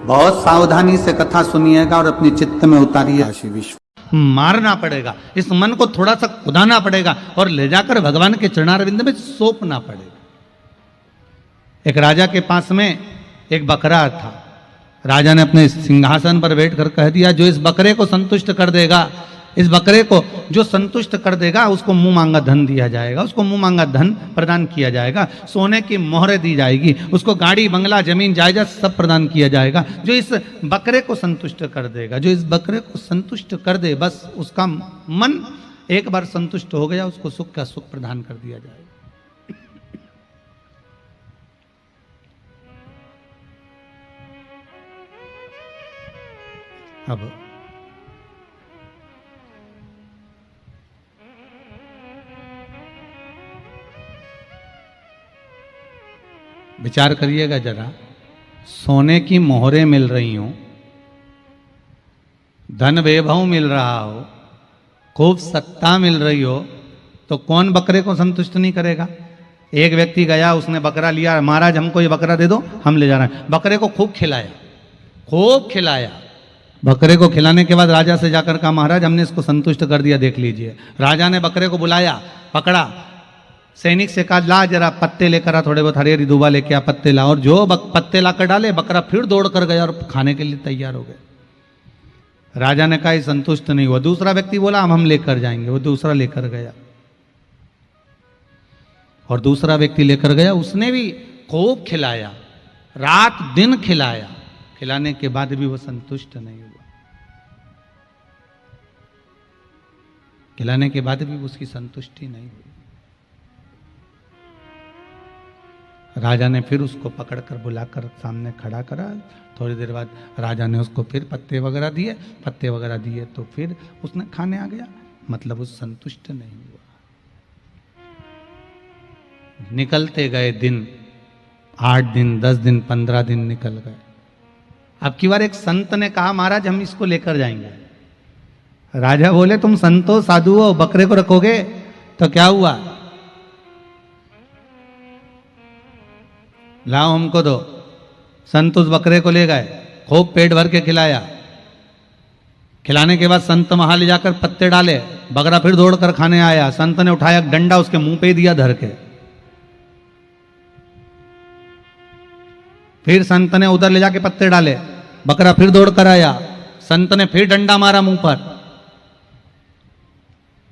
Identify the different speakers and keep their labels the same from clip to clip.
Speaker 1: बहुत सावधानी से कथा सुनिएगा और अपने चित्त में उतारिए।
Speaker 2: मारना पड़ेगा, इस मन को थोड़ा सा कुदाना पड़ेगा और ले जाकर भगवान के चरणारविंद में सौंपना पड़ेगा। एक राजा के पास में एक बकरा था। राजा ने अपने सिंहासन पर बैठकर कह दिया, जो इस बकरे को संतुष्ट कर देगा, इस बकरे को जो संतुष्ट कर देगा उसको मुंह मांगा धन दिया जाएगा, उसको मुंह मांगा धन प्रदान किया जाएगा, सोने की मोहरें दी जाएगी, उसको गाड़ी बंगला जमीन जायदाद सब प्रदान किया जाएगा। जो इस बकरे को संतुष्ट कर देगा, जो इस बकरे को संतुष्ट कर दे, बस उसका मन एक बार संतुष्ट हो गया, उसको सुख का सुख प्रदान कर दिया जाएगा। अब विचार करिएगा जरा, सोने की मोहरें मिल रही हो, धन वैभव मिल रहा हो, खूब सत्ता मिल रही हो, तो कौन बकरे को संतुष्ट नहीं करेगा। एक व्यक्ति गया, उसने बकरा लिया, महाराज हमको ये बकरा दे दो, हम ले जा रहे हैं। बकरे को खूब खिलाया, खूब खिलाया। बकरे को खिलाने के बाद राजा से जाकर कहा, महाराज हमने इसको संतुष्ट कर दिया, देख लीजिए। राजा ने बकरे को बुलाया, पकड़ा, सैनिक से कहा, ला जरा पत्ते लेकर आ, थोड़े बहुत हरिहरी दूबा लेके आ, पत्ते ला। और जो पत्ते ला कर डाले, बकरा फिर दौड़ कर गया और खाने के लिए तैयार हो गया। राजा ने कहा, संतुष्ट नहीं हुआ। दूसरा व्यक्ति बोला, हम लेकर जाएंगे। वो दूसरा लेकर गया और दूसरा व्यक्ति लेकर गया, उसने भी खूब खिलाया, रात दिन खिलाया। खिलाने के बाद भी वो संतुष्ट नहीं हुआ। खिलाने के बाद भी उसकी संतुष्टि नहीं हुई। राजा ने फिर उसको पकड़कर बुलाकर सामने खड़ा करा। थोड़ी देर बाद राजा ने उसको फिर पत्ते वगैरह दिए तो फिर उसने खाने आ गया। मतलब उस संतुष्ट नहीं हुआ। निकलते गए दिन, 8 दिन, 10 दिन, 15 दिन निकल गए। अब की बार एक संत ने कहा, महाराज हम इसको लेकर जाएंगे। राजा बोले, तुम संतो साधु हो, बकरे को रखोगे? तो क्या हुआ, लाओ हमको दो। संत उस बकरे को ले गए, खूब पेट भर के खिलाया। खिलाने के बाद संत वहां ले जाकर पत्ते डाले, बकरा फिर दौड़ कर खाने आया। संत ने उठाया डंडा, उसके मुंह पे दिया धर के। फिर संत ने उधर ले जाके पत्ते डाले, बकरा फिर दौड़ कर आया। संत ने फिर डंडा मारा मुंह पर।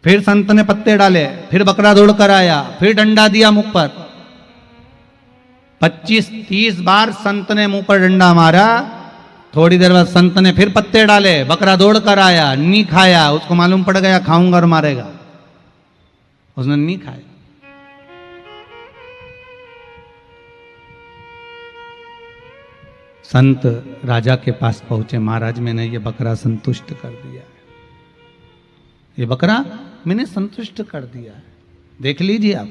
Speaker 2: फिर संत ने पत्ते डाले, फिर बकरा दौड़ कर आया, फिर डंडा दिया मुंह पर। 25-30 बार संत ने मुंह पर डंडा मारा। थोड़ी देर बाद संत ने फिर पत्ते डाले, बकरा दौड़ कर आया, नहीं खाया। उसको मालूम पड़ गया खाऊंगा और मारेगा, उसने नहीं खाया। संत राजा के पास पहुंचे, महाराज मैंने ये बकरा संतुष्ट कर दिया है, ये बकरा मैंने संतुष्ट कर दिया है, देख लीजिए आप।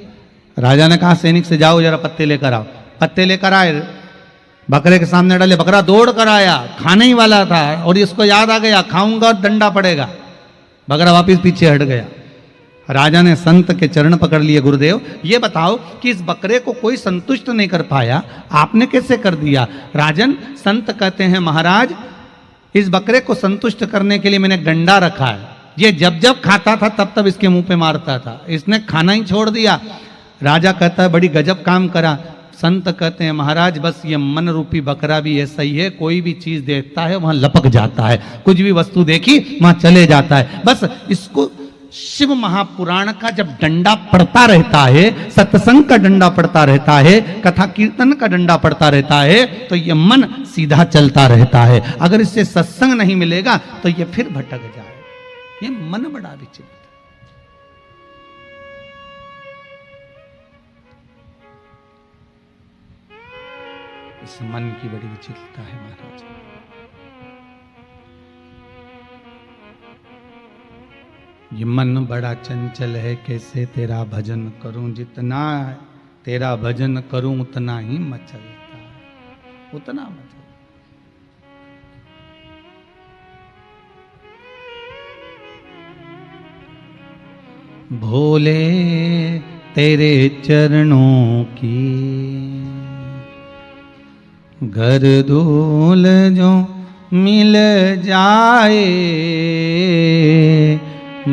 Speaker 2: राजा ने कहा, सैनिक से जाओ जरा पत्ते लेकर आओ। पत्ते लेकर आए, बकरे के सामने डाले, बकरा दौड़ कर आया, खाने ही वाला था और इसको याद आ गया खाऊंगा और डंडा पड़ेगा। बकरा वापस पीछे हट गया। राजा ने संत के चरण पकड़ लिए, गुरुदेव ये बताओ कि इस बकरे को कोई संतुष्ट नहीं कर पाया, आपने कैसे कर दिया? राजन, संत कहते हैं, महाराज इस बकरे को संतुष्ट करने के लिए मैंने डंडा रखा है, ये जब जब खाता था तब तब इसके मुंह पे मारता था, इसने खाना ही छोड़ दिया। राजा कहता है, बड़ी गजब काम करा। संत कहते हैं, महाराज बस ये मन रूपी बकरा भी ऐसा ही है, कोई भी चीज देखता है वहां लपक जाता है, कुछ भी वस्तु देखी वहां चले जाता है। बस इसको शिव महापुराण का जब डंडा पड़ता रहता है, सत्संग का डंडा पड़ता रहता है, कथा कीर्तन का डंडा पड़ता रहता है, तो ये मन सीधा चलता रहता है। अगर इससे सत्संग नहीं मिलेगा तो ये फिर भटक जाए। ये मन बड़ा विचित्र। इस मन की बड़ी विचित्रता है महाराज। ये मन बड़ा चंचल है, कैसे तेरा भजन करूं, जितना तेरा भजन करूं उतना ही मचलता है, उतना मचलता। भोले तेरे चरणों की घर धूल जो मिल जाए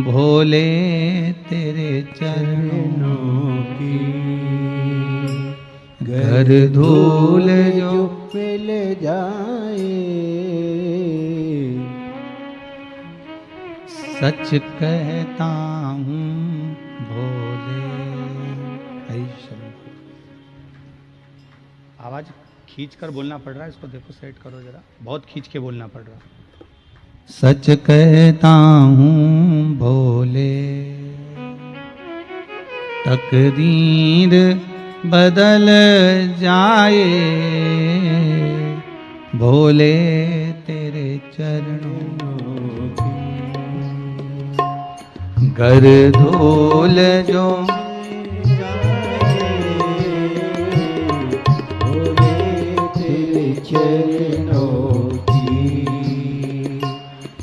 Speaker 2: भोले तेरे चरणों की, घर धूल जो
Speaker 3: मिल जाए,
Speaker 2: सच कहता हूँ भोले। ऐ शंभू। आवाज खींच कर बोलना पड़ रहा है, इसको देखो सेट करो जरा, बहुत खींच के बोलना पड़ रहा है। सच कहता हूँ भोले, तकदीर बदल जाए भोले तेरे चरणों की, घर धूल जो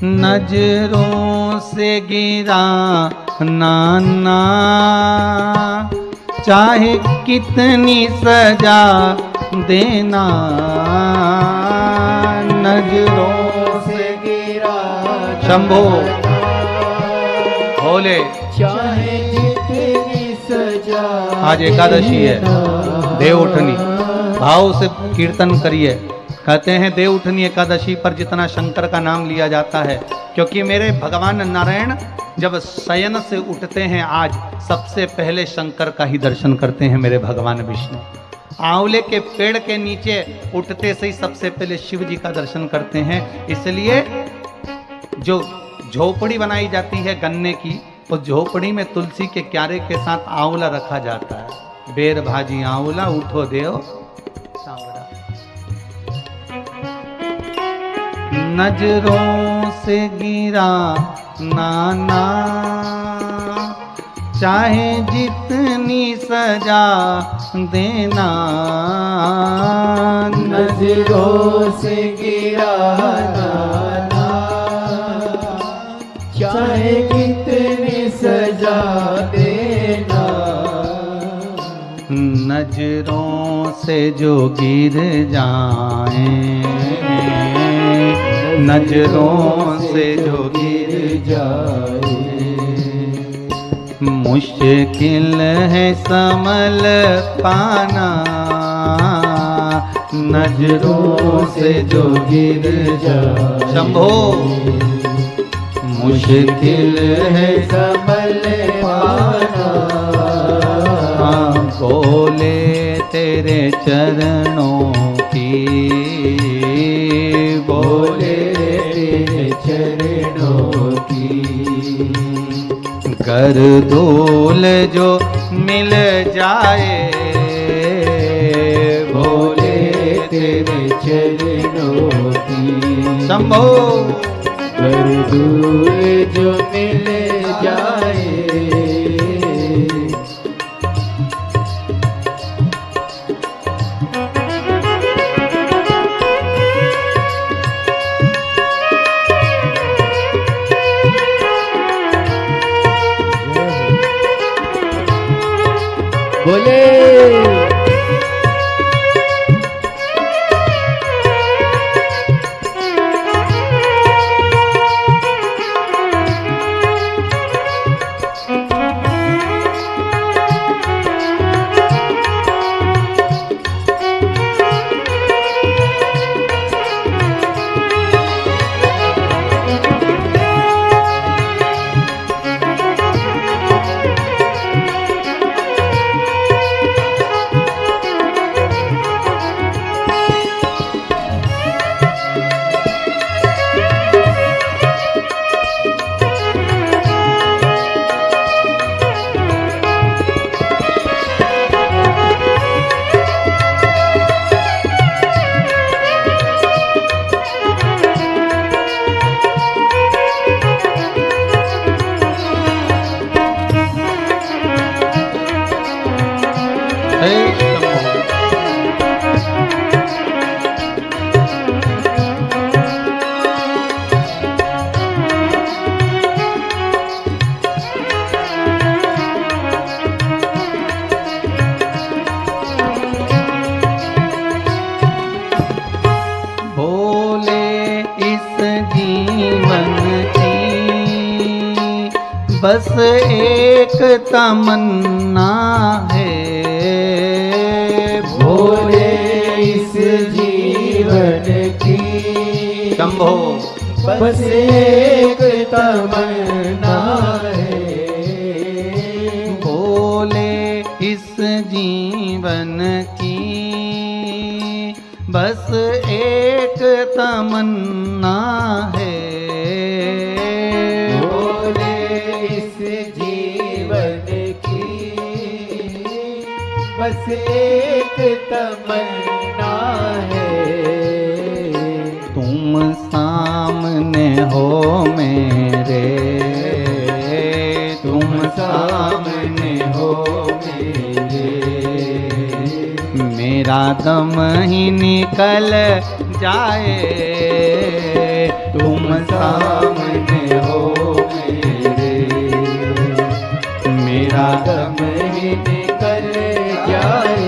Speaker 2: नजरों से गिरा नाना, चाहे कितनी सजा देना, नजरों से गिरा शंभो भोले,
Speaker 3: चाहे जितनी सजा।
Speaker 2: आज एकादशी है, देव उठनी, भाव से कीर्तन करिए। कहते हैं देव उठनी एकादशी पर जितना शंकर का नाम लिया जाता है, क्योंकि मेरे भगवान नारायण जब शयन से उठते हैं आज सबसे पहले शंकर का ही दर्शन करते हैं मेरे भगवान विष्णु। आंवले के पेड़ के नीचे उठते से ही सबसे पहले शिव जी का दर्शन करते हैं। इसलिए जो झोपड़ी बनाई जाती है गन्ने की, उस झोपड़ी में तुलसी के क्यारे के साथ आंवला रखा जाता है। बेर भाजी आंवला उठो देव सांवरा। नजरों से गिरा नाना, चाहे जितनी सजा देना,
Speaker 3: नजरों से गिरा नाना, चाहे कितनी सजा देना,
Speaker 2: नजरों से जो गिर जाएं, नजरों से जो गिर
Speaker 3: जाए,
Speaker 2: मुश्किल है संभल पाना, नजरों से जो गिर जाए। शंभो मुश्किल है
Speaker 3: संभल पाना,
Speaker 2: भोले तेरे चरणों की,
Speaker 3: भोले तेरे चरणों की,
Speaker 2: कर धूल जो मिल जाए
Speaker 3: भोले तेरे चरणों की,
Speaker 2: शंभो
Speaker 3: कर धूल जो मिल जाए। बोले
Speaker 2: बस एक तमन्ना है,
Speaker 3: भोले इस जीवन की
Speaker 2: शंभो
Speaker 3: बस एक तमन्ना है,
Speaker 2: भोले इस जीवन की बस एक तमन्ना है,
Speaker 3: भोले इस जीवन की बस एक तमन्ना है,
Speaker 2: तुम सामने हो मेरे, तुम
Speaker 3: सामने हो मेरे,
Speaker 2: मेरा दम ही निकल जाए,
Speaker 3: तुम सामने हो मेरे,
Speaker 2: मेरा
Speaker 3: दम ही निकल जाए,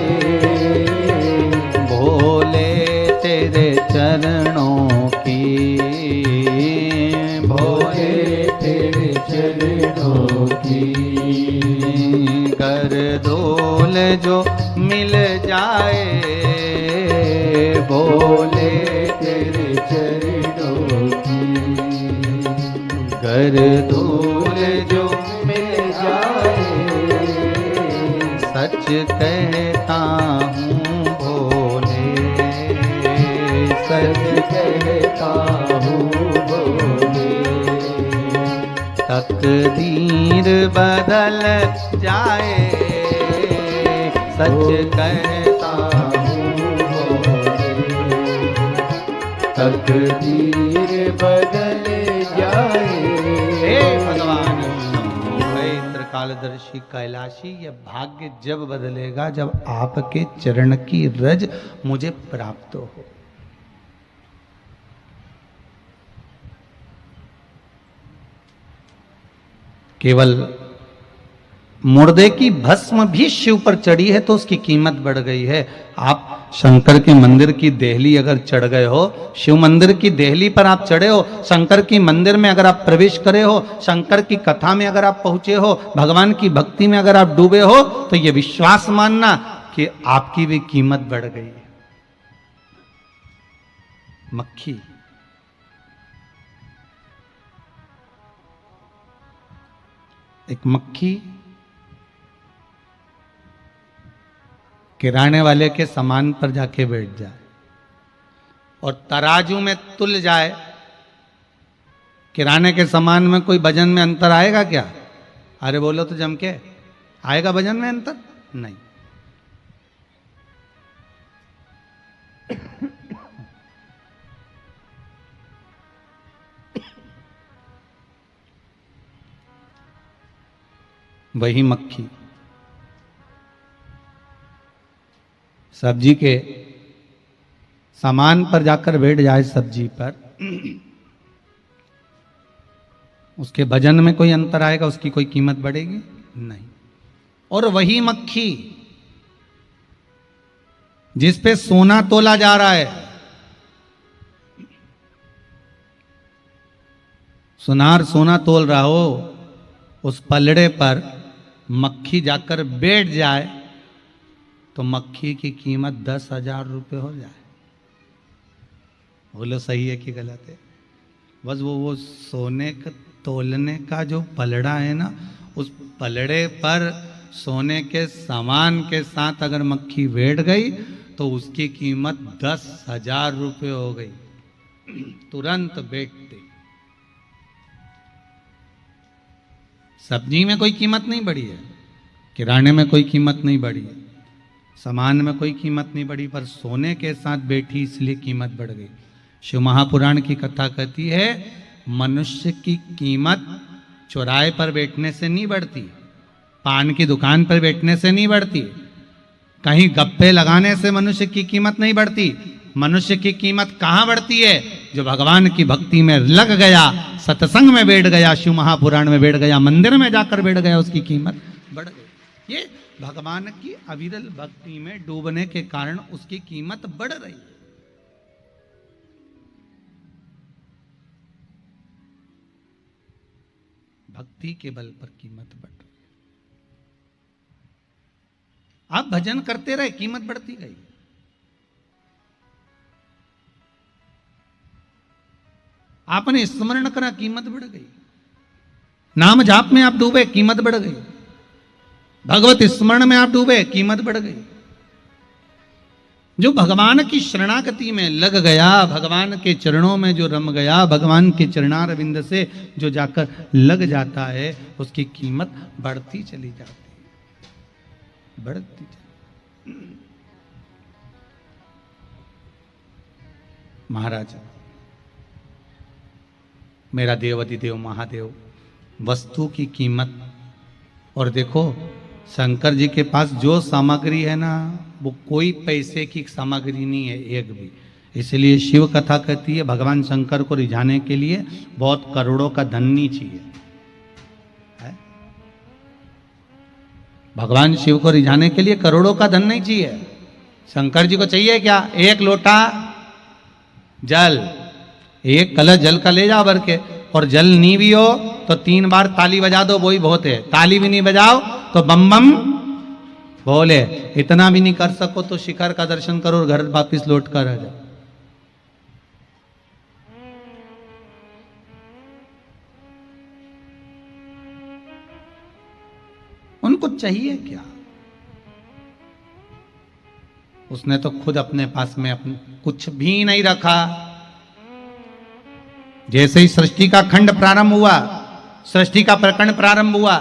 Speaker 2: भोले तेरे चरणों की,
Speaker 3: भोले तेरे चरणों की,
Speaker 2: कर धूल जो मिल जाए,
Speaker 3: भोले तेरे चरणों की,
Speaker 2: कर धूल जो
Speaker 3: मिल जाए,
Speaker 2: सच कहता हूँ भोले,
Speaker 3: सच कहता हूँ भोले,
Speaker 2: तकदीर बदल जाए, सच कहता हूँ भोले,
Speaker 3: तकदीर बदल जाए,
Speaker 2: हे भगवान त्रिकालदर्शी कैलाशी, यह भाग्य जब बदलेगा जब आपके चरण की रज मुझे प्राप्त हो। केवल मुर्दे की भस्म भी शिव पर चढ़ी है तो उसकी कीमत बढ़ गई है। आप शंकर के मंदिर की देहली अगर चढ़ गए हो, शिव मंदिर की देहली पर आप चढ़े हो, शंकर की मंदिर में अगर आप प्रवेश करे हो, शंकर की कथा में अगर आप पहुंचे हो, भगवान की भक्ति में अगर आप डूबे हो, तो ये विश्वास मानना कि आपकी भी कीमत बढ़ गई है। मक्खी एक मक्खी किराने वाले के सामान पर जाके बैठ जाए और तराजू में तुल जाए, किराने के सामान में कोई वजन में अंतर आएगा क्या? अरे बोलो तो जम के, आएगा वजन में अंतर? नहीं। वही मक्खी सब्जी के सामान पर जाकर बैठ जाए, सब्जी पर, उसके वजन में कोई अंतर आएगा, उसकी कोई कीमत बढ़ेगी? नहीं। और वही मक्खी जिस पे सोना तोला जा रहा है, सुनार सोना तोल रहा हो, उस पलड़े पर मक्खी जाकर बैठ जाए तो मक्खी की कीमत 10,000 रुपये हो जाए। बोलो सही है कि गलत है? बस वो सोने का तोलने का जो पलड़ा है ना, उस पलड़े पर सोने के सामान के साथ अगर मक्खी बैठ गई तो उसकी कीमत 10,000 रुपये हो गई, तुरंत बैठते। सब्जी में कोई कीमत नहीं बढ़ी है, किराने में कोई कीमत नहीं बढ़ी है, सामान में कोई कीमत नहीं बढ़ी, पर सोने के साथ बैठी इसलिए कीमत बढ़ गई। शिव महापुराण की कथा कहती है, मनुष्य की कीमत चौराहे पर बैठने से नहीं बढ़ती, पान की दुकान पर बैठने से नहीं बढ़ती, कहीं गप्पे लगाने से मनुष्य की कीमत नहीं बढ़ती। मनुष्य की कीमत कहाँ बढ़ती है? जो भगवान की भक्ति में लग गया, सत्संग में बैठ गया, शिव महापुराण में बैठ गया, मंदिर में जाकर बैठ गया, उसकी कीमत बढ़ गई। ये भगवान की अविरल भक्ति में डूबने के कारण उसकी कीमत बढ़ रही है। भक्ति के बल पर कीमत बढ़ रही। आप भजन करते रहे, कीमत बढ़ती गई। आपने स्मरण करा, कीमत बढ़ गई। नाम जाप में आप डूबे, कीमत बढ़ गई। भगवत स्मरण में आप डूबे, कीमत बढ़ गई। जो भगवान की शरणागति में लग गया, भगवान के चरणों में जो रम गया, भगवान के चरणारविंद से जो जाकर लग जाता है, उसकी कीमत बढ़ती चली जाती है, बढ़ती चली। महाराज, मेरा देव अधिदेव महादेव वस्तु की कीमत, और देखो शंकर जी के पास जो सामग्री है ना, वो कोई पैसे की सामग्री नहीं है एक भी। इसलिए शिव कथा कहती है भगवान शंकर को रिझाने के लिए बहुत करोड़ों का धन नहीं चाहिए है? भगवान शिव को रिझाने के लिए करोड़ों का धन नहीं चाहिए। शंकर जी को चाहिए क्या? एक लोटा जल, एक कलश जल का ले जाओ भर के, और जल नहीं भी हो तो 3 बार ताली बजा दो, वही बहुत है। ताली भी नहीं बजाओ तो बम बम बोले। इतना भी नहीं कर सको तो शिखर का दर्शन करो और घर वापिस लौट कर आ जाओ। उनको चाहिए क्या? उसने तो खुद अपने पास में अपने कुछ भी नहीं रखा। जैसे ही सृष्टि का खंड प्रारंभ हुआ, सृष्टि का प्रकरण प्रारंभ हुआ,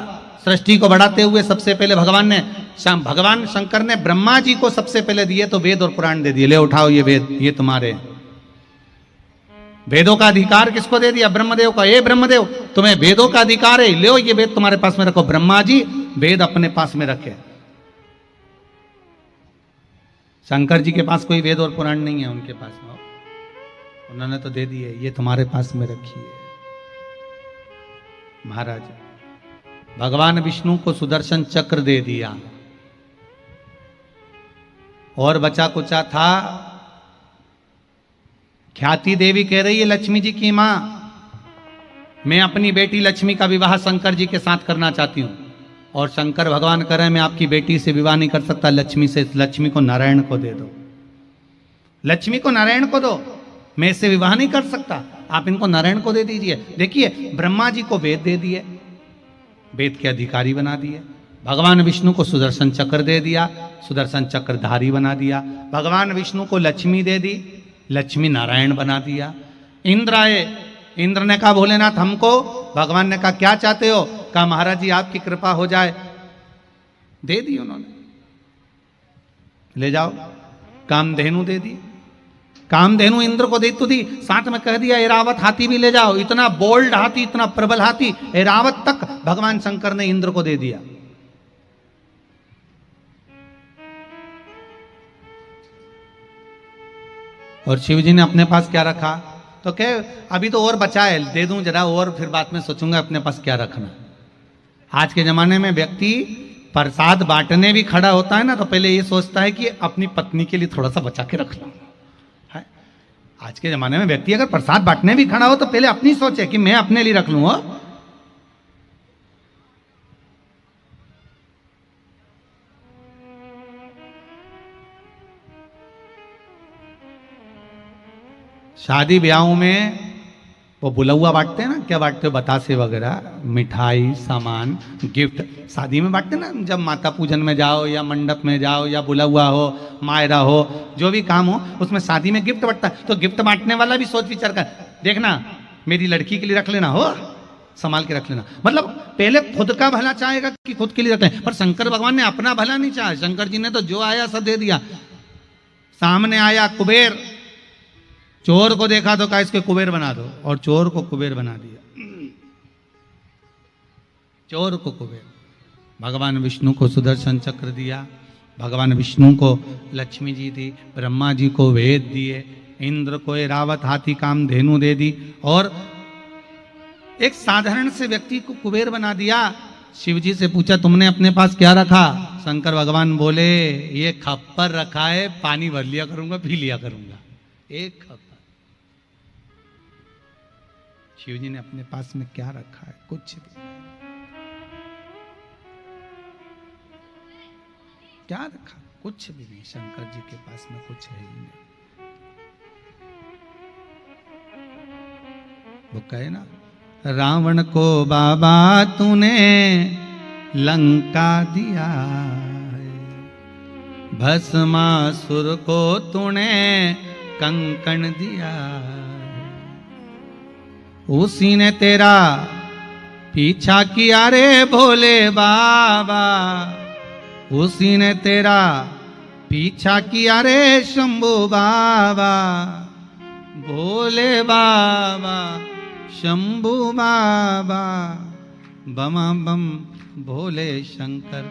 Speaker 2: सृष्टि को बढ़ाते हुए सबसे पहले भगवान शंकर ने ब्रह्मा जी को सबसे पहले दिए तो वेद और पुराण दे दिए। ले उठाओ ये वेद, ये तुम्हारे। वेदों का अधिकार किसको दे दिया? ब्रह्मदेव का। ये ब्रह्मदेव, तुम्हें वेदों का अधिकार है, ले ये वेद तुम्हारे पास में रखो। ब्रह्मा जी वेद अपने पास में रखे। शंकर जी के पास कोई वेद और पुराण नहीं है उनके पास में, उन्होंने तो दे दिए, ये तुम्हारे पास में रखिए। महाराज, भगवान विष्णु को सुदर्शन चक्र दे दिया, और बचा कुचा था। ख्याति देवी कह रही है लक्ष्मी जी की मां, मैं अपनी बेटी लक्ष्मी का विवाह शंकर जी के साथ करना चाहती हूं। और शंकर भगवान कह रहे हैं मैं आपकी बेटी से विवाह नहीं कर सकता, लक्ष्मी से। लक्ष्मी को नारायण को दे दो, लक्ष्मी को नारायण को दो, मैं इससे विवाह नहीं कर सकता, आप इनको नारायण को दे दीजिए। देखिए, ब्रह्मा जी को वेद दे दिए, वेद के अधिकारी बना दिए। भगवान विष्णु को सुदर्शन चक्र दे दिया, सुदर्शन चक्रधारी बना दिया। भगवान विष्णु को लक्ष्मी दे दी, लक्ष्मी नारायण बना दिया। इंद्र आए, इंद्र ने कहा भोलेनाथ हमको, भगवान ने कहा क्या चाहते हो? कहा महाराज जी आपकी कृपा हो जाए। दे दी उन्होंने, ले जाओ। कामधेनु दे दी, कामधेनु इंद्र को दे तो दी, साथ में कह दिया ऐरावत हाथी भी ले जाओ। इतना बोल्ड हाथी, इतना प्रबल हाथी, ऐरावत तक भगवान शंकर ने इंद्र को दे दिया। और शिव जी ने अपने पास क्या रखा? तो कह अभी तो और बचा है, दे दूं जरा और, फिर बाद में सोचूंगा अपने पास क्या रखना। आज के जमाने में व्यक्ति प्रसाद बांटने भी खड़ा होता है ना, तो पहले ये सोचता है कि अपनी पत्नी के लिए थोड़ा सा बचा के रख लूं। आज के जमाने में व्यक्ति अगर प्रसाद बांटने भी खड़ा हो तो पहले अपनी सोचे कि मैं अपने लिए रख लूं। शादी ब्याहों में वो बुलौआ बांटते हैं ना, क्या बांटते हो? बतासे वगैरह, मिठाई, सामान, गिफ्ट। शादी में बांटते हैं ना, जब माता पूजन में जाओ या मंडप में जाओ या बुलौआ हो, मायरा हो, जो भी काम हो, उसमें शादी में गिफ्ट बांटता है। तो गिफ्ट बांटने वाला भी सोच विचार कर, देखना मेरी लड़की के लिए रख लेना, हो संभाल के रख लेना। मतलब पहले खुद का भला चाहेगा कि खुद के लिए रख लें। पर शंकर भगवान ने अपना भला नहीं चाहा। शंकर जी ने तो जो आया सब दे दिया। सामने आया कुबेर, चोर को देखा तो कहा इसके कुबेर बना दो, और चोर को कुबेर बना दिया। चोर को कुबेर। भगवान विष्णु को सुदर्शन चक्र दिया, भगवान विष्णु को लक्ष्मी जी दी, ब्रह्मा जी को वेद दिए, इंद्र को ऐरावत हाथी कामधेनु दे दी, और एक साधारण से व्यक्ति को कुबेर बना दिया। शिव जी से पूछा तुमने अपने पास क्या रखा? शंकर भगवान बोले ये खप्पर रखा है, पानी भर लिया करूंगा, पी लिया करूंगा। एक खप्पर। शिव जी ने अपने पास में क्या रखा है? कुछ भी। क्या रखा? कुछ भी नहीं। शंकर जी के पास में कुछ है ही नहीं। वो कहे ना, रावण को बाबा तूने लंका दिया है, भस्मासुर को तूने कंकण दिया है, उसी ने तेरा पीछा किया रे भोले बाबा, उसी ने तेरा पीछा किया रे शंभू बाबा, भोले बाबा शंभू बाबा, बमा बम भोले शंकर,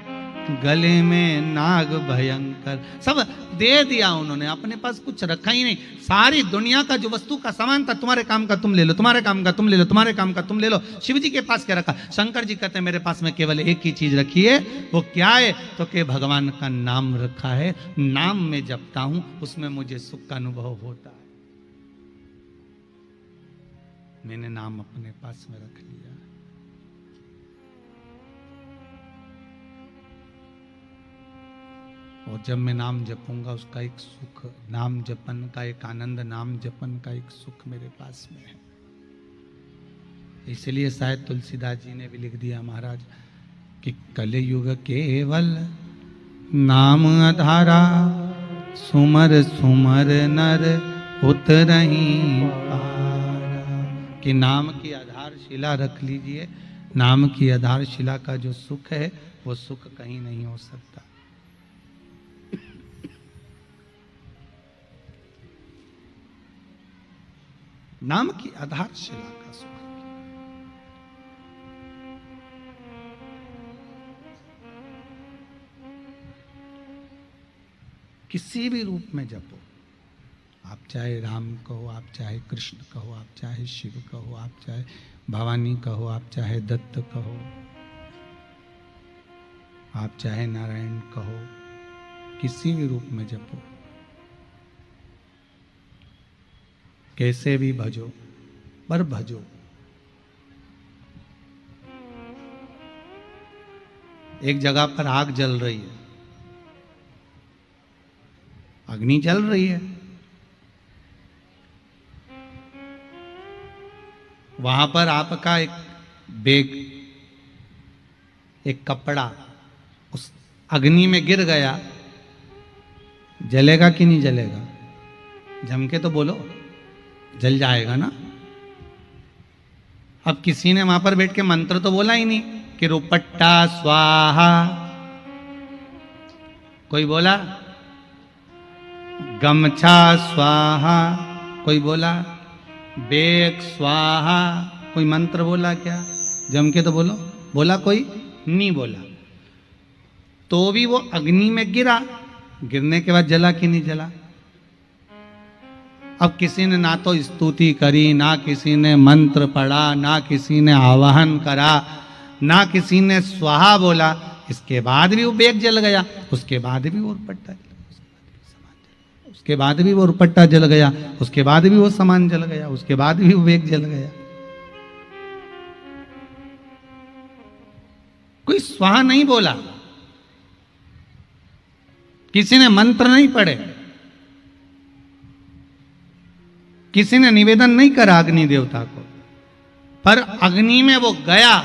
Speaker 2: गले में नाग भयंकर। सब दे दिया उन्होंने, अपने पास कुछ रखा ही नहीं। सारी दुनिया का जो वस्तु का सामान था, तुम्हारे काम का तुम ले लो, तुम्हारे काम का तुम ले लो, तुम्हारे काम का तुम ले लो। शिव जी के पास क्या रखा? शंकर जी कहते हैं मेरे पास में केवल एक ही चीज रखी है। वो क्या है? तो के भगवान का नाम रखा है, नाम में जपता हूं, उसमें मुझे सुख का अनुभव होता है। मैंने नाम अपने पास में रख लिया। और जब मैं नाम जपूंगा उसका एक सुख, नाम जपन का एक आनंद, नाम जपन का एक सुख मेरे पास में है। इसलिए शायद तुलसीदास जी ने भी लिख दिया महाराज कि कलयुग केवल नाम आधारा, सुमर सुमर नर उतरहीं पारा। कि नाम की आधारशिला रख लीजिए। नाम की आधारशिला का जो सुख है वो सुख कहीं नहीं हो सकता। नाम की आधारशिला का सुख। किसी भी रूप में जपो, आप चाहे राम कहो, आप चाहे कृष्ण कहो, आप चाहे शिव कहो, आप चाहे भवानी कहो, आप चाहे दत्त कहो, आप चाहे नारायण कहो, किसी भी रूप में जपो, कैसे भी भजो, पर भजो। एक जगह पर आग जल रही है, अग्नि जल रही है, वहां पर आपका एक बैग, एक कपड़ा उस अग्नि में गिर गया, जलेगा कि नहीं जलेगा? जम के तो बोलो, जल जाएगा ना। अब किसी ने वहां पर बैठ के मंत्र तो बोला ही नहीं कि रुपट्टा स्वाहा, कोई बोला गमछा स्वाहा, कोई बोला बेग स्वाहा, कोई मंत्र बोला क्या? जम के तो बोलो, बोला कोई नहीं बोला। तो भी वो अग्नि में गिरा, गिरने के बाद जला कि नहीं जला? अब किसी ने ना तो स्तुति करी, ना किसी ने मंत्र पढ़ा, ना किसी ने आवाहन करा, ना किसी ने स्वाहा बोला, इसके बाद भी वो बेग जल गया, उसके बाद भी वो रुपट्टा, उसके बाद भी वो रुपट्टा जल गया, उसके बाद भी वो सामान जल गया, उसके बाद भी वो बेग जल गया। कोई स्वाहा नहीं बोला, किसी ने मंत्र नहीं पढ़े, किसी ने निवेदन नहीं करा अग्नि देवता को, पर अग्नि में वो गया,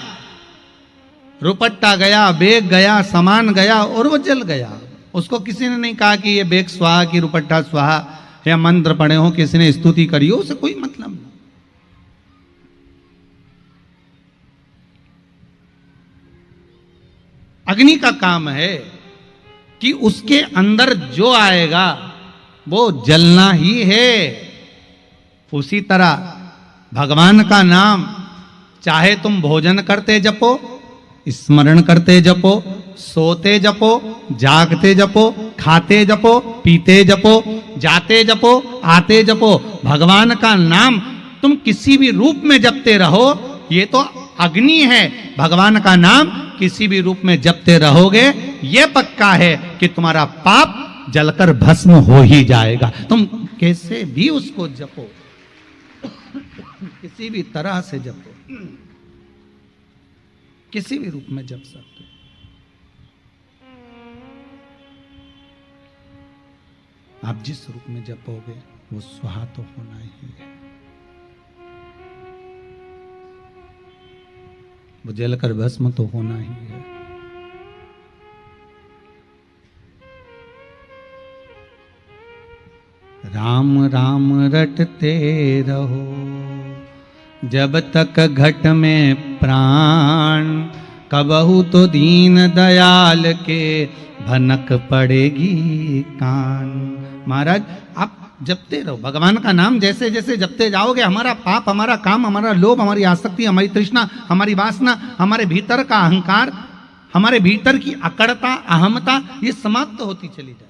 Speaker 2: रुपट्टा गया, बेग गया, सामान गया और वो जल गया। उसको किसी ने नहीं कहा कि ये बेग स्वाहा की रुपट्टा स्वाहा, या मंत्र पढ़े हो, किसी ने स्तुति करी हो, उसे कोई मतलब नहीं। अग्नि का काम है कि उसके अंदर जो आएगा वो जलना ही है। उसी तरह भगवान का नाम चाहे तुम भोजन करते जपो, स्मरण करते जपो, सोते जपो, जागते जपो, खाते जपो, पीते जपो, जाते जपो, आते जपो, भगवान का नाम तुम किसी भी रूप में जपते रहो। ये तो अग्नि है, भगवान का नाम किसी भी रूप में जपते रहोगे, ये पक्का है कि तुम्हारा पाप जलकर भस्म हो ही जाएगा। तुम कैसे भी उसको जपो, किसी भी तरह से जपो, किसी भी रूप में जप सकते हो। आप जिस रूप में जपोगे वो स्वाहा तो होना ही है। वो जलकर भस्म तो होना ही है। राम राम रटते रहो जब तक घट में प्राण, कबहू तो दीन दयाल के भनक पड़ेगी कान। महाराज आप जपते रहो भगवान का नाम, जैसे जैसे जपते जाओगे हमारा पाप, हमारा काम, हमारा लोभ, हमारी आसक्ति, हमारी तृष्णा, हमारी वासना, हमारे भीतर का अहंकार, हमारे भीतर की अकड़ता, अहमता, ये समाप्त होती चली जाए।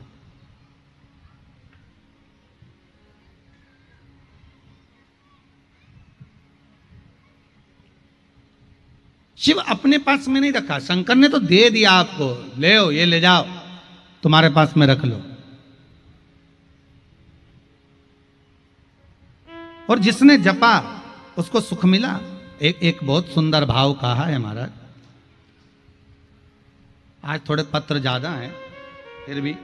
Speaker 2: शिव अपने पास में नहीं रखा, शंकर ने तो दे दिया आपको, ले आओ, ये ले जाओ, तुम्हारे पास में रख लो। और जिसने जपा उसको सुख मिला। एक बहुत सुंदर भाव कहा है महाराज। आज थोड़े पत्र ज्यादा हैं फिर भी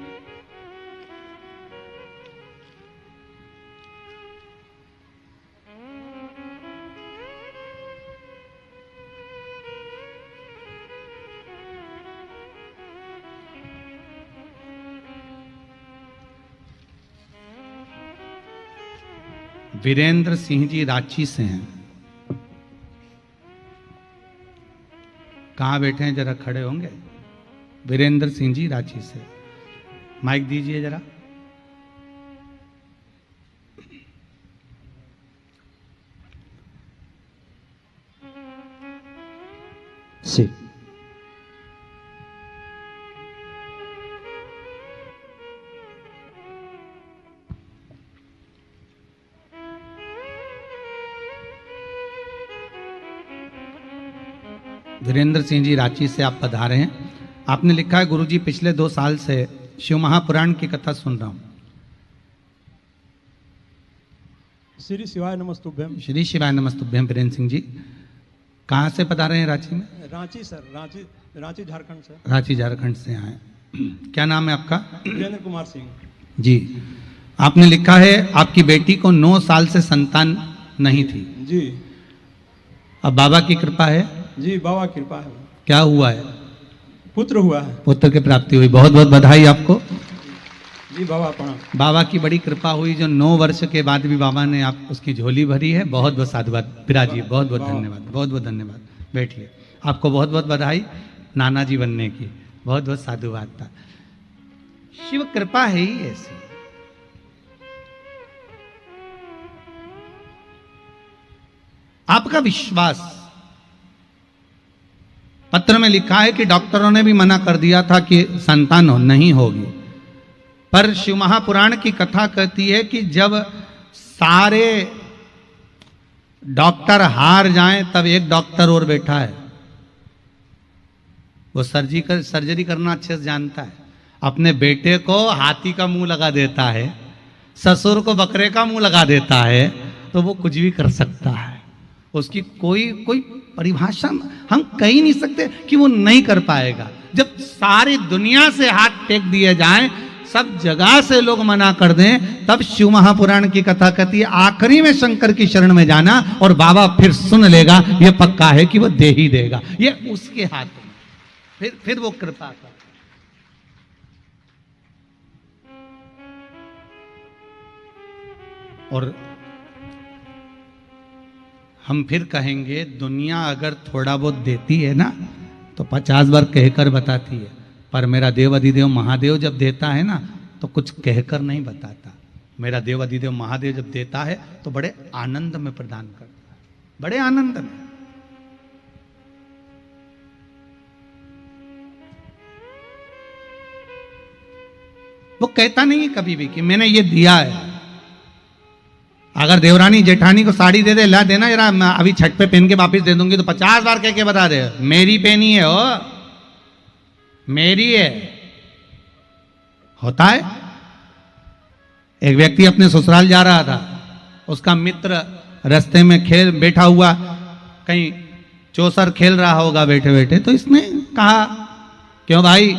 Speaker 2: वीरेंद्र सिंह जी रांची से हैं। कहाँ बैठे हैं जरा खड़े होंगे? वीरेंद्र सिंह जी रांची से, माइक दीजिए जरा।
Speaker 3: सी
Speaker 2: वीरेंद्र सिंह जी रांची से आप पधारे हैं। आपने लिखा है गुरुजी पिछले 2 साल से शिव महापुराण की कथा सुन रहा हूं।
Speaker 4: श्री शिवाय नमस्तुभ्यम।
Speaker 2: श्री शिवाय नमस्तुभ्यम। वीरेंद्र सिंह जी कहाँ से पधारे हैं रांची में?
Speaker 4: रांची सर, रांची झारखंड से।
Speaker 2: रांची झारखंड से आए। क्या नाम है आपका?
Speaker 4: वीरेंद्र कुमार सिंह
Speaker 2: जी। आपने लिखा है आपकी बेटी को 9 साल से संतान नहीं थी
Speaker 4: जी।
Speaker 2: अब बाबा की कृपा है
Speaker 4: जी, बाबा कृपा है।
Speaker 2: क्या हुआ है?
Speaker 4: पुत्र हुआ है।
Speaker 2: पुत्र की प्राप्ति हुई। बहुत बहुत बधाई आपको।
Speaker 4: जी बाबा प्रणाम।
Speaker 2: बाबा की बड़ी कृपा हुई जो 9 वर्ष के बाद भी बाबा ने आप उसकी झोली भरी है। बहुत बहुत साधुवाद विराजी, बहुत बहुत धन्यवाद, बहुत बहुत धन्यवाद। बैठिए। आपको बहुत बहुत बधाई नाना जी बनने की, बहुत बहुत साधुवाद था। शिव कृपा है ही ऐसी। आपका विश्वास, पत्र में लिखा है कि डॉक्टरों ने भी मना कर दिया था कि संतान नहीं होगी, पर शिव महापुराण की कथा कहती है कि जब सारे डॉक्टर हार जाएं तब एक डॉक्टर और बैठा है। वो सर्जरी करना अच्छे से जानता है। अपने बेटे को हाथी का मुंह लगा देता है, ससुर को बकरे का मुंह लगा देता है, तो वो कुछ भी कर सकता है। उसकी कोई परिभाषा हम कह ही नहीं सकते कि वो नहीं कर पाएगा। जब सारी दुनिया से हाथ टेक दिए जाएं, सब जगह से लोग मना कर दें, तब शिव महापुराण की कथा कहती है आखिरी में शंकर की शरण में जाना और बाबा फिर सुन लेगा। ये पक्का है कि वो दे ही देगा, ये उसके हाथ में। फिर वो कृपा कर। और हम फिर कहेंगे दुनिया अगर थोड़ा बहुत देती है ना तो 50 बार कहकर बताती है, पर मेरा देव अधिदेव महादेव जब देता है ना तो कुछ कहकर नहीं बताता। मेरा देव अधिदेव महादेव जब देता है तो बड़े आनंद में प्रदान करता है, बड़े आनंद में। वो कहता नहीं है कभी भी कि मैंने ये दिया है। अगर देवरानी जेठानी को साड़ी दे दे, ला देना जरा, मैं अभी छठ पे पहन के वापिस दे दूंगी, तो 50 बार कह के बता दे मेरी पहनी है, ओ मेरी है। होता है। एक व्यक्ति अपने ससुराल जा रहा था, उसका मित्र रास्ते में बैठा हुआ कहीं चौसर खेल रहा होगा बैठे बैठे, तो इसने कहा क्यों भाई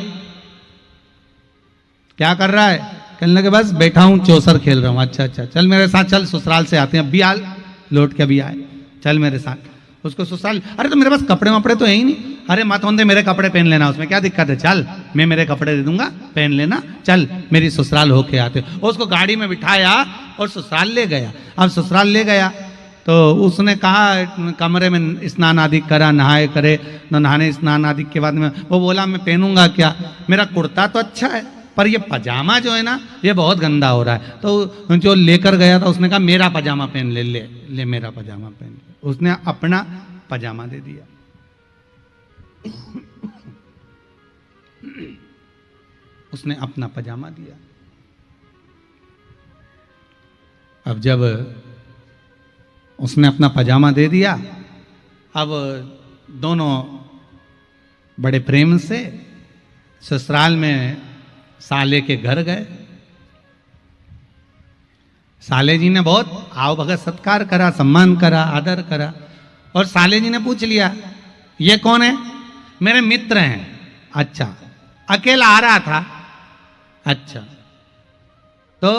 Speaker 2: क्या कर रहा है? कहने लगे बस बैठा हूँ चौसर खेल रहा हूँ। अच्छा अच्छा चल मेरे साथ चल, ससुराल से आते हैं, अभी आ लौट के अभी आए, चल मेरे साथ। उसको ससुराल, अरे तो मेरे पास कपड़े वपड़े तो है ही नहीं। अरे मातवंदे मेरे कपड़े पहन लेना, उसमें क्या दिक्कत है, चल मैं मेरे कपड़े दे दूंगा पहन लेना, चल मेरी ससुराल होके आते। उसको गाड़ी में बिठाया और ससुराल ले गया। अब ससुराल ले गया तो उसने कहा कमरे में स्नान आदि करा, नहाए करे, नहाने स्नान आदि के बाद में वो बोला मैं पहनूंगा क्या, मेरा कुर्ता तो अच्छा है पर ये पजामा जो है ना ये बहुत गंदा हो रहा है। तो जो लेकर गया था उसने कहा मेरा पजामा पहन ले, ले ले मेरा पजामा पहन ले। उसने अपना पजामा दे दिया। उसने अपना पजामा दिया। अब जब उसने अपना पजामा दे दिया, अब दोनों बड़े प्रेम से ससुराल में साले के घर गए। साले जी ने बहुत आओ भगत सत्कार करा, सम्मान करा, आदर करा। और साले जी ने पूछ लिया ये कौन है, मेरे मित्र हैं। अच्छा, अकेला आ रहा था। अच्छा, तो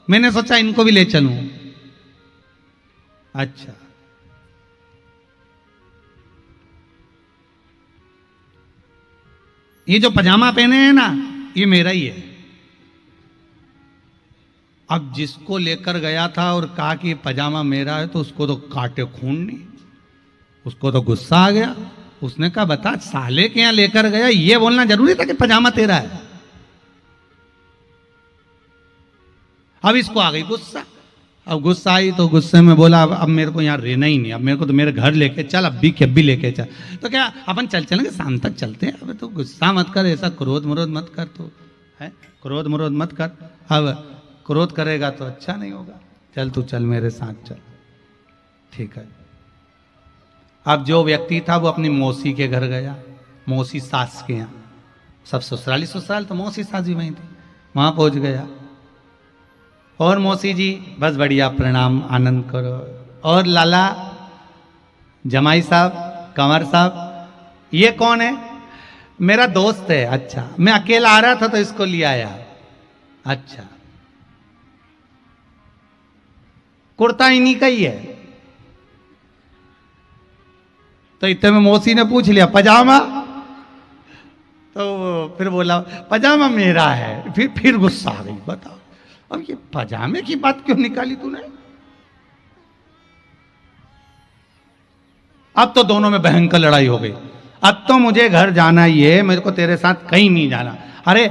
Speaker 2: मैंने सोचा इनको भी ले चलूं। अच्छा, ये जो पजामा पहने हैं ना ये मेरा ही है। अब जिसको लेकर गया था और कहा कि ये पजामा मेरा है तो उसको तो काटे खून नहीं, उसको तो गुस्सा आ गया। उसने कहा बता साले के यहां लेकर गया, ये बोलना जरूरी था कि पजामा तेरा है। अब इसको आ गई गुस्सा। अब गुस्सा आई तो गुस्से में बोला अब मेरे को यहाँ रहना ही नहीं, अब मेरे को तो मेरे घर लेके चल, अब भी लेके चल। तो क्या अपन चलेंगे, शाम तक चलते हैं। अब तो गुस्सा मत कर, ऐसा क्रोध मरोध मत कर, तो है क्रोध मरोध मत कर। अब क्रोध करेगा तो अच्छा नहीं होगा, चल तू चल मेरे साथ चल। ठीक है। अब जो व्यक्ति था वो अपनी मौसी के घर गया, मौसी सास के यहाँ। सब ससुराली ससुराल तो मौसी सास भी वहीं थी, वहां पहुंच गया। और मौसी जी बस बढ़िया प्रणाम आनंद करो। और लाला जमाई साहब, कंवर साहब, ये कौन है, मेरा दोस्त है। अच्छा, मैं अकेला आ रहा था तो इसको ले आया। अच्छा, कुर्ता इन्हीं का ही है। तो इतने में मौसी ने पूछ लिया पजामा, तो फिर बोला पजामा मेरा है। फिर गुस्सा आ गई, बताओ अब ये पजामे की बात क्यों निकाली तूने। अब तो दोनों में भयंकर लड़ाई हो गई। अब तो मुझे घर जाना ही है, मेरे को तेरे साथ कहीं नहीं जाना। अरे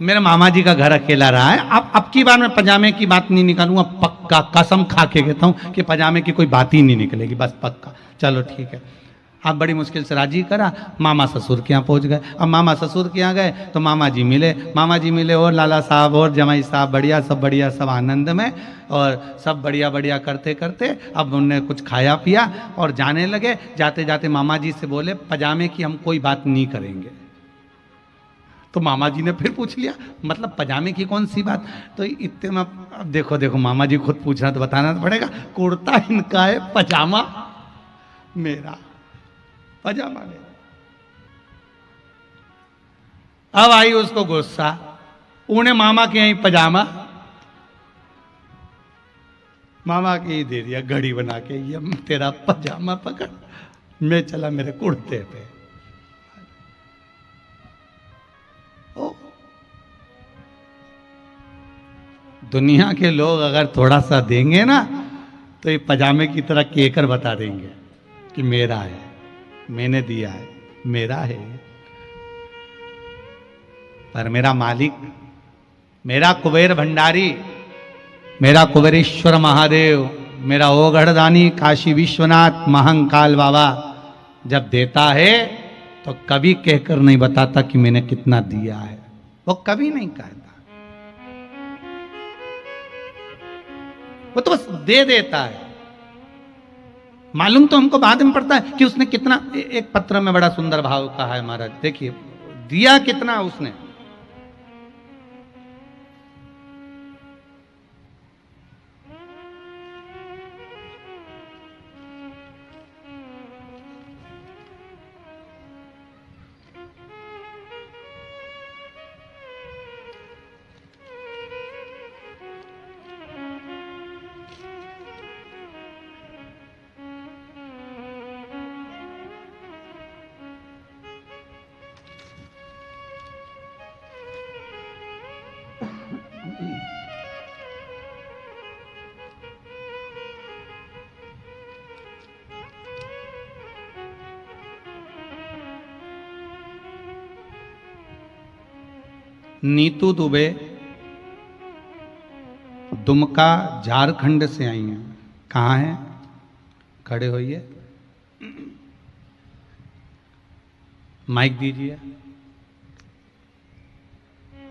Speaker 2: मेरे मामा जी का घर अकेला रहा है, अब की बार मैं पजामे की बात नहीं निकालूंगा, पक्का कसम खा के कहता हूं कि पजामे की कोई बात ही नहीं निकलेगी, बस पक्का। चलो ठीक है। आप बड़ी मुश्किल से राजी करा, मामा ससुर के यहाँ पहुंच गए। अब मामा ससुर के यहाँ गए तो मामा जी मिले और लाला साहब और जमाई साहब बढ़िया, सब आनंद में और सब बढ़िया बढ़िया करते करते अब उनने कुछ खाया पिया और जाने लगे। जाते जाते मामा जी से बोले पजामे की हम कोई बात नहीं करेंगे। तो मामा जी ने फिर पूछ लिया मतलब पजामे की कौन सी बात। तो इतने में अब देखो मामा जी खुद पूछना तो बताना तो पड़ेगा। कुर्ता इनका है, पजामा मेरा, पजामा मेरा। अब आई उसको गुस्सा, उन्हें मामा के यहीं पजामा मामा के ही दे दिया, घड़ी बना के, ये तेरा पजामा पकड़, मैं चला मेरे कुर्ते पे। ओ, दुनिया के लोग अगर थोड़ा सा देंगे ना तो ये पजामे की तरह केकर बता देंगे कि मेरा है, मैंने दिया है, मेरा है। पर मेरा मालिक, मेरा कुबेर भंडारी, मेरा कुबेरेश्वर महादेव, मेरा ओगढ़दानी काशी विश्वनाथ महांकाल बाबा जब देता है तो कभी कहकर नहीं बताता कि मैंने कितना दिया है। वो कभी नहीं कहता, वो तो बस दे देता है। मालूम तो हमको बाद में पड़ता है कि उसने कितना। एक पत्र में बड़ा सुंदर भाव कहा है महाराज, देखिए दिया कितना उसने। नीतू दुबे दुमका झारखंड से आई हैं। कहाँ हैं? खड़े होइए, माइक दीजिए।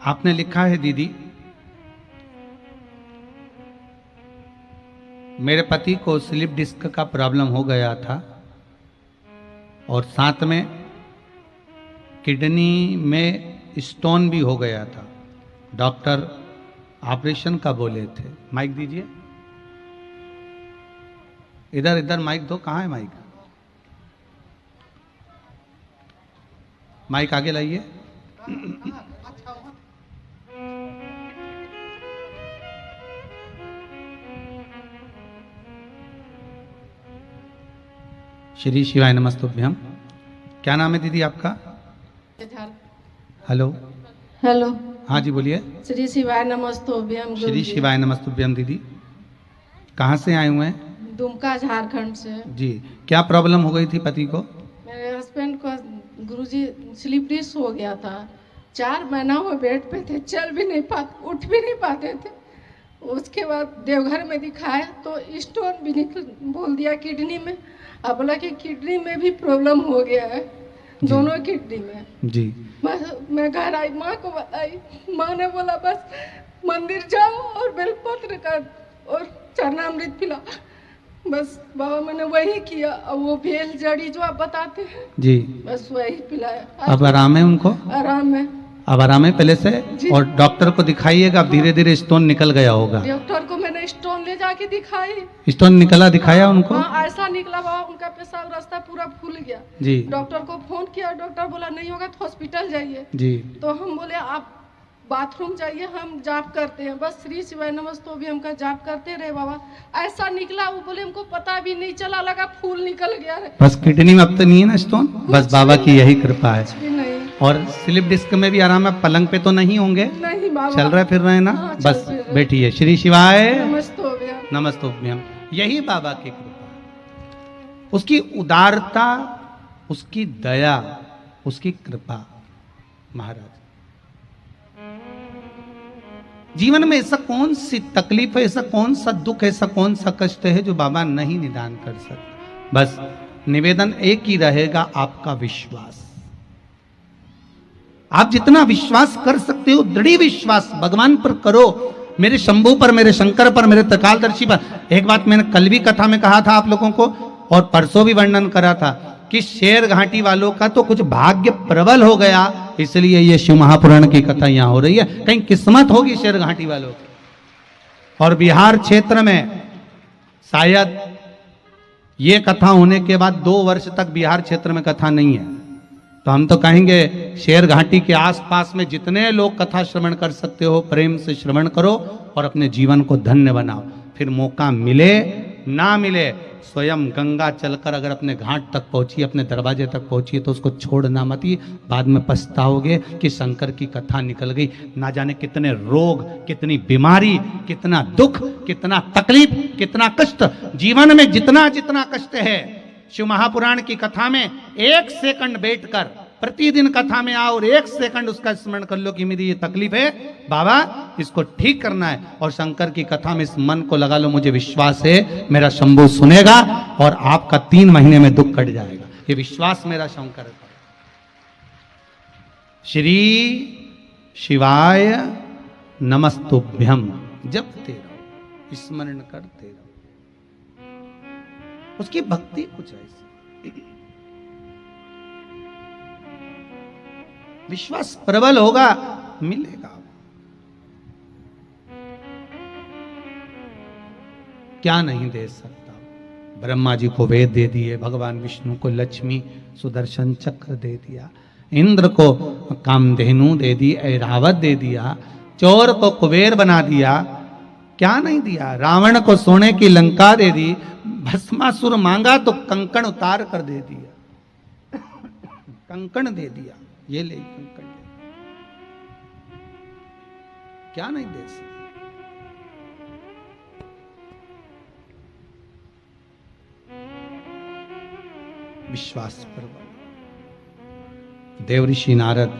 Speaker 2: आपने लिखा है दीदी, मेरे पति को स्लिप डिस्क का प्रॉब्लम हो गया था और साथ में किडनी में स्टोन भी हो गया था। डॉक्टर ऑपरेशन का बोले थे। माइक दीजिए, इधर इधर माइक दो। कहाँ है माइक? माइक आगे लाइए। श्री शिवाय नमस्तुभ्यम। क्या नाम है दीदी आपका? हेलो।
Speaker 5: हेलो।
Speaker 2: हाँ जी बोलिए।
Speaker 5: श्री शिवाय नमस्तुभ्यम।
Speaker 2: श्री शिवाय नमस्तुभ्यम। दीदी कहाँ से आए हुए हैं?
Speaker 5: दुमका झारखंड से।
Speaker 2: जी, क्या प्रॉब्लम हो गई थी पति को?
Speaker 5: मेरे हस्बैंड को गुरुजी स्लिप डिस्क हो गया था। 4 महीना वो बेड पे थे, चल भी नहीं पाते, उठ भी नहीं पाते थे। उसके बाद देवघर में दिखाया तो स्टोन भी निकल बोल दिया किडनी में। अब बोला कि किडनी में भी प्रॉब्लम हो गया है, दोनों किडनी में।
Speaker 2: जी।
Speaker 5: मैं घर आई, माँ को बताई। माँ ने बोला बस मंदिर जाओ और बेलपत्र का और चरणामृत पिला। बस बाबा मैंने वही किया। और वो भेल जड़ी जो आप बताते हैं
Speaker 2: जी,
Speaker 5: बस वही पिलाया।
Speaker 2: अब आराम है उनको?
Speaker 5: आराम है,
Speaker 2: अब आराम है पहले से? और डॉक्टर को दिखाइएगा, अब धीरे धीरे स्टोन निकल गया होगा।
Speaker 5: डॉक्टर को मैंने स्टोन ले जाके दिखाई।
Speaker 2: स्टोन निकला, दिखाया उनको?
Speaker 5: हाँ, ऐसा निकला बाबा, उनका पेशाब रास्ता पूरा फूल गया।
Speaker 2: जी।
Speaker 5: डॉक्टर को फोन किया, डॉक्टर बोला नहीं होगा तो हॉस्पिटल जाइए।
Speaker 2: जी।
Speaker 5: तो हम बोले आप बाथरूम जाइए, हम जाप करते हैं। बस श्री शिवाय नमस्तुभ्यम का जाप करते रहे बाबा। ऐसा निकला, वो बोले हमको पता भी नहीं चला, लगा फूल निकल गया है।
Speaker 2: बस किडनी में अब तो नहीं है ना स्टोन? बस बाबा की यही कृपा है।
Speaker 5: कुछ भी नहीं।
Speaker 2: और स्लिप डिस्क में भी आराम है? पलंग पे तो नहीं होंगे?
Speaker 5: नहीं बाबा,
Speaker 2: चल रहे फिर रहे ना?
Speaker 5: हाँ, चल
Speaker 2: बस
Speaker 5: फिर रहे।
Speaker 2: बैठिए। श्री शिवाय
Speaker 5: नमस्तुभ्यम।
Speaker 2: नमस्तुभ्यम। यही बाबा की कृपा, उसकी उदारता, उसकी दया, उसकी कृपा। महाराज, जीवन में ऐसा कौन सी तकलीफ है, ऐसा कौन सा दुख, ऐसा कौन सा कष्ट है जो बाबा नहीं निदान कर सकते? बस निवेदन एक ही रहेगा, आपका विश्वास। आप जितना विश्वास कर सकते हो, दृढ़ विश्वास भगवान पर करो, मेरे शंभू पर, मेरे शंकर पर, मेरे त्रिकालदर्शी पर। एक बात मैंने कल भी कथा में कहा था आप लोगों को, और परसों भी वर्णन करा था कि शेर घाटी वालों का तो कुछ भाग्य प्रबल हो गया, इसलिए ये शिव महापुराण की कथा यहां हो रही है। कहीं किस्मत होगी शेर घाटी वालों की। और बिहार क्षेत्र में शायद ये कथा होने के बाद 2 वर्ष तक बिहार क्षेत्र में कथा नहीं है। तो हम तो कहेंगे शेर घाटी के आसपास में जितने लोग कथा श्रवण कर सकते हो, प्रेम से श्रवण करो और अपने जीवन को धन्य बनाओ। फिर मौका मिले ना मिले, स्वयं गंगा चलकर अगर अपने घाट तक पहुंची, अपने दरवाजे तक पहुंची, तो उसको छोड़ना मत ही। बाद में पछताओगे कि शंकर की कथा निकल गई। ना जाने कितने रोग, कितनी बीमारी, कितना दुख, कितना तकलीफ, कितना कष्ट। जीवन में जितना जितना कष्ट है, शिव महापुराण की कथा में 1 सेकंड बैठकर प्रतिदिन कथा में आओ और 1 सेकंड उसका स्मरण कर लो कि मेरी ये तकलीफ है बाबा, इसको ठीक करना है। और शंकर की कथा में इस मन को लगा लो, मुझे विश्वास है मेरा शंभू सुनेगा और आपका 3 महीने में दुख कट जाएगा। ये विश्वास मेरा शंकर का। श्री शिवाय नमस्तुभ्यम जपते रहो, स्मरण करते रहो। उसकी भक्ति कुछ ऐसी, विश्वास प्रबल होगा, मिलेगा। क्या नहीं दे सकता? ब्रह्मा जी को वेद दे दिए, भगवान विष्णु को लक्ष्मी सुदर्शन चक्र दे दिया, इंद्र को कामधेनु दे दी, ऐरावत दे दिया, चोर को कुबेर बना दिया। क्या नहीं दिया? रावण को सोने की लंका दे दी, भस्मासुर मांगा तो कंकण उतार कर दे दिया, कंकण दे दिया, ये ले कंकण दे। क्या नहीं दे सकते? विश्वास पर। देव ऋषि नारद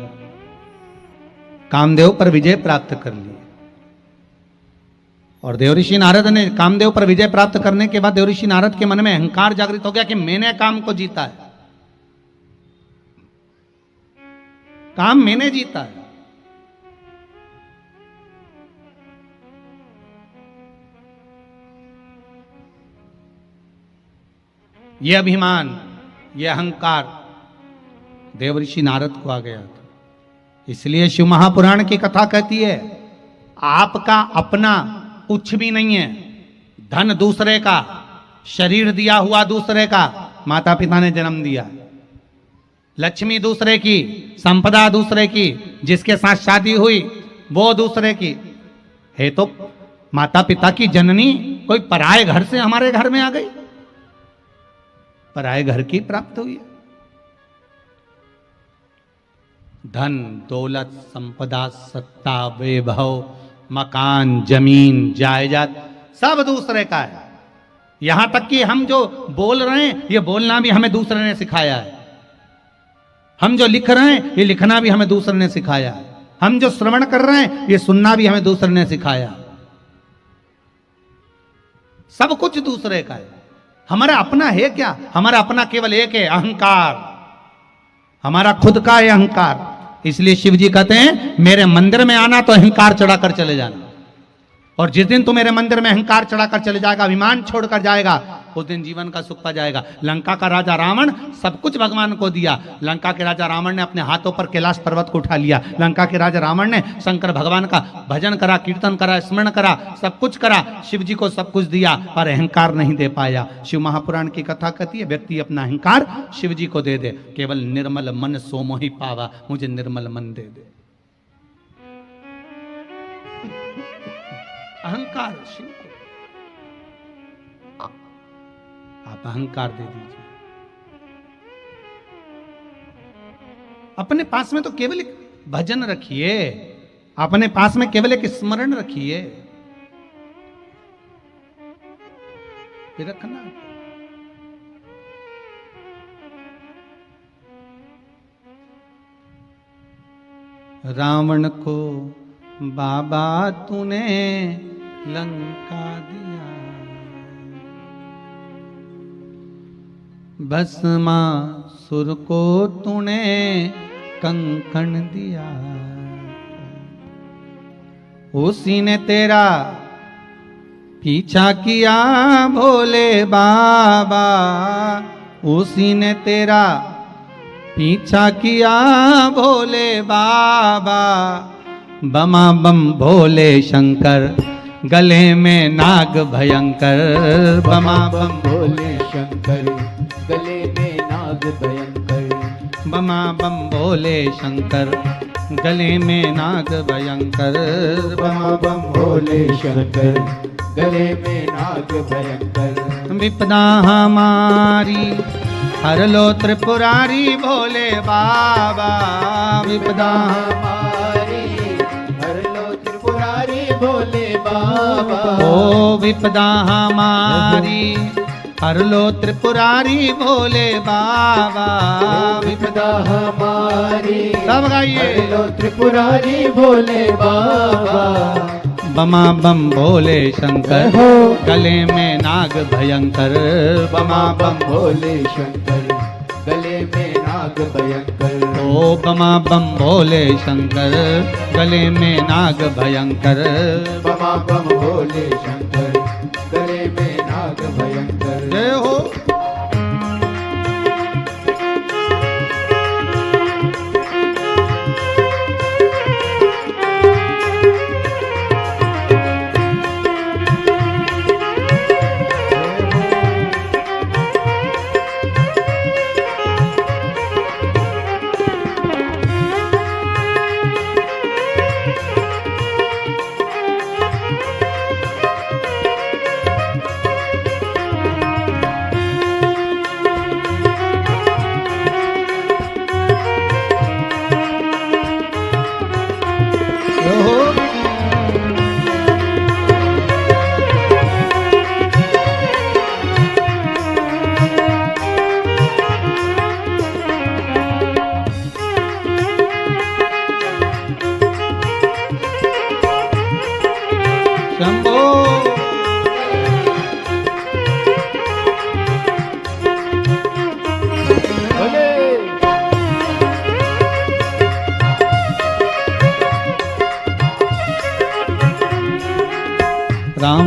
Speaker 2: कामदेव पर विजय प्राप्त कर ली। और देवऋषि नारद ने कामदेव पर विजय प्राप्त करने के बाद देवऋषि नारद के मन में अहंकार जागृत हो गया कि मैंने काम को जीता है, काम मैंने जीता है। यह अभिमान, यह अहंकार देवऋषि नारद को आ गया था। इसलिए शिव महापुराण की कथा कहती है आपका अपना कुछ भी नहीं है, धन दूसरे का, शरीर दिया हुआ दूसरे का, माता पिता ने जन्म दिया, लक्ष्मी दूसरे की, संपदा दूसरे की, जिसके साथ शादी हुई वो दूसरे की है। तो माता पिता की जननी कोई पराये घर से हमारे घर में आ गई, पराये घर की प्राप्त हुई है। धन दौलत संपदा सत्ता वैभव मकान जमीन जायदाद सब दूसरे का है। यहां तक कि हम जो बोल रहे हैं ये बोलना भी हमें दूसरे ने सिखाया है, हम जो लिख रहे हैं ये लिखना भी हमें दूसरे ने सिखाया है, हम जो श्रवण कर रहे हैं ये सुनना भी हमें दूसरे ने सिखाया। सब कुछ दूसरे का है, हमारा अपना है क्या? हमारा अपना केवल एक है, अहंकार। हमारा खुद का है अहंकार। इसलिए शिव जी कहते हैं मेरे मंदिर में आना तो अहंकार चढ़ाकर चले जाना, और जिस दिन तू मेरे मंदिर में अहंकार चढ़ाकर चले जाएगा, अभिमान छोड़कर जाएगा, उस दिन जीवन का सुख पा जाएगा। लंका का राजा रावण सब कुछ भगवान को दिया। लंका के राजा रावण ने अपने हाथों पर कैलाश पर्वत को उठा लिया। लंका के राजा रावण ने शंकर भगवान का भजन करा, कीर्तन करा, स्मरण करा, सब कुछ करा, शिव जी को सब कुछ दिया, पर अहंकार नहीं दे पाया। शिव महापुराण की कथा कहती है व्यक्ति अपना अहंकार शिव जी को दे दे, केवल निर्मल मन सो मोहि पावा, मुझे निर्मल मन दे दे। अहंकार शिव को आप अहंकार दे दीजिए। अपने पास में तो केवल एक भजन रखिए, अपने पास में केवल एक स्मरण रखिए, ये रखना। रावण को बाबा तूने लंका दिया, भस्मासुर को तूने कंकण दिया, उसी ने तेरा पीछा किया भोले बाबा, उसी ने तेरा पीछा किया भोले बाबा। बमा बम भोले शंकर गले में नाग भयंकर, बमा बम
Speaker 3: भोले शंकर गले में नाग भयंकर,
Speaker 2: बमा बम भोले शंकर गले में नाग भयंकर,
Speaker 3: बमा बम भोले शंकर गले में नाग भयंकर।
Speaker 2: विपदा हमारी हर लो त्रिपुरारी भोले बाबा, विपदा
Speaker 3: हमारी हर लो त्रिपुरारी भोले बाबा,
Speaker 2: ओ विपदा हमारी हर लो त्रिपुरारी भोले बाबा,
Speaker 3: विपदा हमारी
Speaker 2: सब गाइए।
Speaker 3: हर लो त्रिपुरारी भोले बाबा,
Speaker 2: बमा बम भोले शंकर गले में नाग भयंकर,
Speaker 3: बमा बम भोले शंकर गले में नाग भयंकर,
Speaker 2: ओ बमा बम भोले शंकर गले में नाग भयंकर,
Speaker 3: बमा बम भोले शंकर गले में नाग भयंकर।
Speaker 2: जय हो।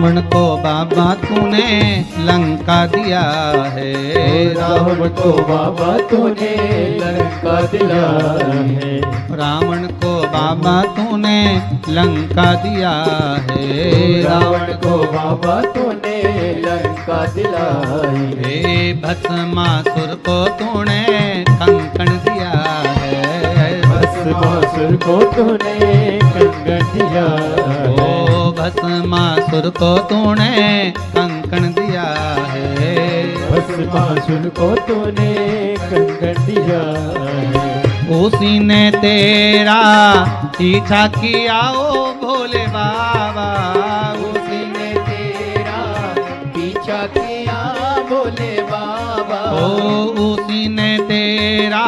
Speaker 2: रावण को बाबा तूने लंका दिया है।
Speaker 3: रावण को बाबा तूने लंका दिया है।
Speaker 2: रावण को बाबा तूने लंका दिया है।
Speaker 3: रावण को बाबा तूने लंका दिलाई।
Speaker 2: हे भस्मासुर को तूने कंकण दिया है।
Speaker 3: भस्मासुर को तूने कंकण दिया है।
Speaker 2: ओ भस्मासुर को तूने कंकण दिया है।
Speaker 3: भस्मासुर को तूने कंकण दिया है।
Speaker 2: उसी ने तेरा पीछा किया ओ भोले बाबा।
Speaker 3: उसी ने तेरा पीछा किया भोले बाबा।
Speaker 2: ओ उसी ने तेरा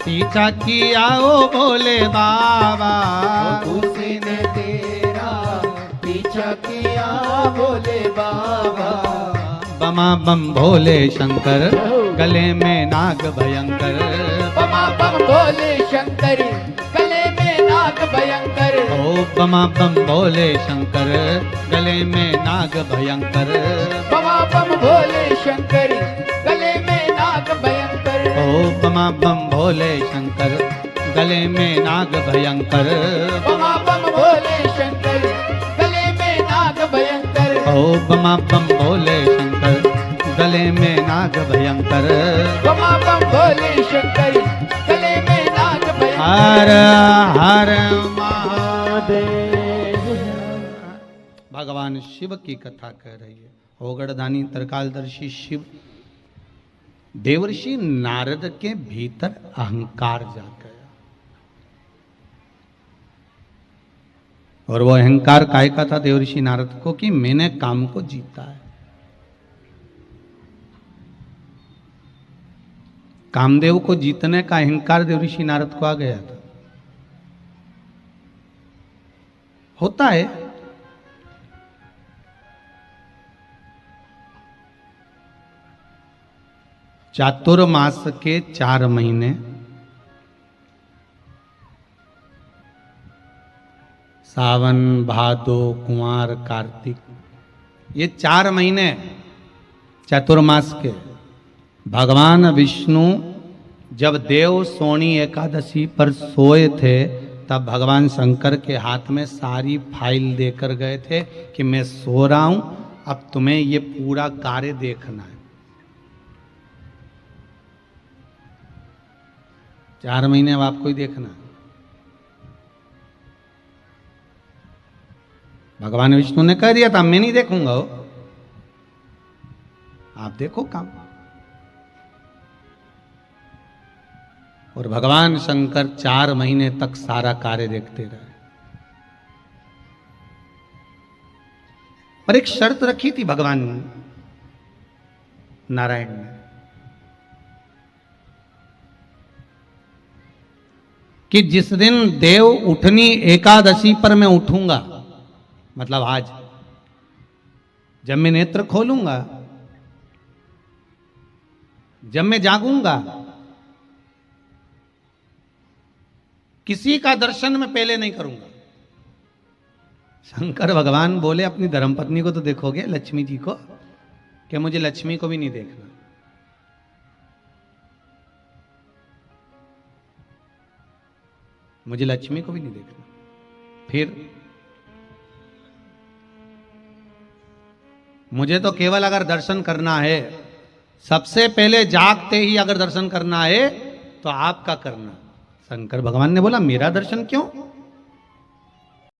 Speaker 2: पीछा किया ओ भोले बाबा।
Speaker 3: उसी ने तेरा पीछा किया भोले बाबा।
Speaker 2: बमा बम भोले शंकर गले में नाग भयंकर।
Speaker 3: बमा बम भोले शंकर गले में नाग भयंकर।
Speaker 2: ओ बमा बम भोले शंकर गले में नाग भयंकर।
Speaker 3: बमा बम भोले शंकर गले में नाग भयंकर।
Speaker 2: ओ बमा बम भोले शंकर गले में नाग भयंकर।
Speaker 3: बमा बम भोले शंकर गले में नाग भयंकर।
Speaker 2: ओ बमा बम भोले शंकर गले में नाग भयंकर।
Speaker 3: बमा बम भोले शंकर गले में नाग भयंकर।
Speaker 2: हर हर
Speaker 3: महादेव।
Speaker 2: भगवान शिव की कथा कह रही है। ओगड़दानी तरकालदर्शी शिव देवर्षि नारद के भीतर अहंकार जाग गया। और वो अहंकार काय का था देवर्षि नारद को कि मैंने काम को जीता है। कामदेव को जीतने का अहंकार देवर्षि नारद को आ गया था। होता है चातुर्मास के 4 महीने सावन भादो कुंवार कार्तिक, ये 4 महीने चातुर्मास के भगवान विष्णु जब देव सोनी एकादशी पर सोए थे तब भगवान शंकर के हाथ में सारी फाइल देकर गए थे कि मैं सो रहा हूं, अब तुम्हें ये पूरा कार्य देखना है। 4 महीने अब आपको ही देखना है। भगवान विष्णु ने कह दिया था मैं नहीं देखूंगा, हो आप देखो काम। और भगवान शंकर 4 महीने तक सारा कार्य देखते रहे। पर एक शर्त रखी थी भगवान नारायण ने कि जिस दिन देव उठनी एकादशी पर मैं उठूंगा, मतलब आज जब मैं नेत्र खोलूंगा, जब मैं जागूंगा, किसी का दर्शन मैं पहले नहीं करूंगा। शंकर भगवान बोले अपनी धर्मपत्नी को तो देखोगे, लक्ष्मी जी को, कि मुझे लक्ष्मी को भी नहीं देखना। मुझे लक्ष्मी को भी नहीं देखना। फिर मुझे तो केवल अगर दर्शन करना है, सबसे पहले जागते ही अगर दर्शन करना है तो आपका करना। शंकर भगवान ने बोला मेरा दर्शन क्यों?